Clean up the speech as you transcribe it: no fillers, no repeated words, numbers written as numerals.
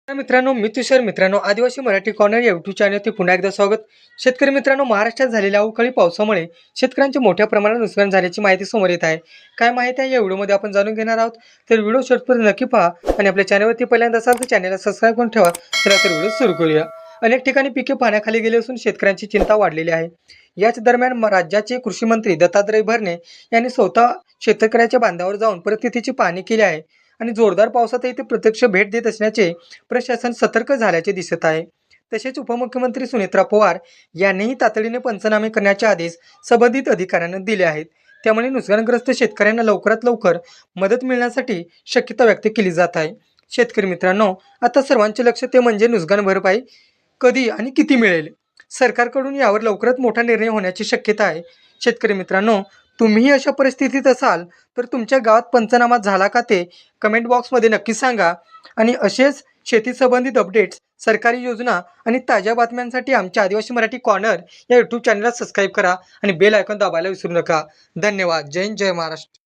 तर मित्रांनो, मी तुषार मित्रांनो, आदिवासी मराठी कॉर्नर या यूट्यूब चॅनलवरती पुन्हा एकदा स्वागत. शेतकरी मित्रांनो, महाराष्ट्रात झालेल्या अवकाळी पावसामुळे शेतकऱ्यांचे मोठ्या प्रमाणात नुकसान झाल्याची माहिती समोर येत आहे. काय माहिती आहे या व्हिडिओमध्ये आपण जाणून घेणार आहोत. तर व्हिडिओ शेवटपर्यंत नक्की पहा आणि आपल्या चॅनलवरती पहिल्यांदा असाल तर चॅनलला सबस्क्राईब करून ठेवा. चला तर व्हिडिओ सुरू करूया. अनेक ठिकाणी पिके पाण्याखाली गेली असून शेतकऱ्यांची चिंता वाढलेली आहे. याच दरम्यान राज्याचे कृषी मंत्री दत्तात्रय भरणे यांनी स्वतः शेतकऱ्याच्या बांधावर जाऊन परिस्थितीची पाहणी केली आहे आणि जोरदार पावसातही ते प्रत्यक्ष भेट देत असल्याचे प्रशासन सतर्क झाल्याचे दिसत आहे. तसेच उपमुख्यमंत्री सुनेत्रा पवार यांनीही तातडीने पंचनामे करण्याचे आदेश संबंधित अधिकाऱ्यांना दिले आहेत. त्यामुळे नुकसानग्रस्त शेतकऱ्यांना लवकरात लवकर मदत मिळण्यासाठी शक्यता व्यक्त केली जात आहे. शेतकरी मित्रांनो, आता सर्वांचे लक्ष ते म्हणजे नुकसान भरपाई कधी आणि किती मिळेल. सरकारकडून यावर लवकरात मोठा निर्णय होण्याची शक्यता आहे. शेतकरी मित्रांनो, तुम्हीही अशा परिस्थितीत असाल तर तुमच्या गावात पंचनामा झाला का ते कमेंट बॉक्समध्ये नक्की सांगा. आणि असेच शेती संबंधित अपडेट्स, सरकारी योजना आणि ताज्या बातम्यांसाठी आमच्या आदिवासी मराठी कॉर्नर या यूट्यूब चॅनलला सबस्क्राईब करा आणि बेल आयकॉन दाबायला विसरू नका. धन्यवाद. जय हिंद, जय महाराष्ट्र.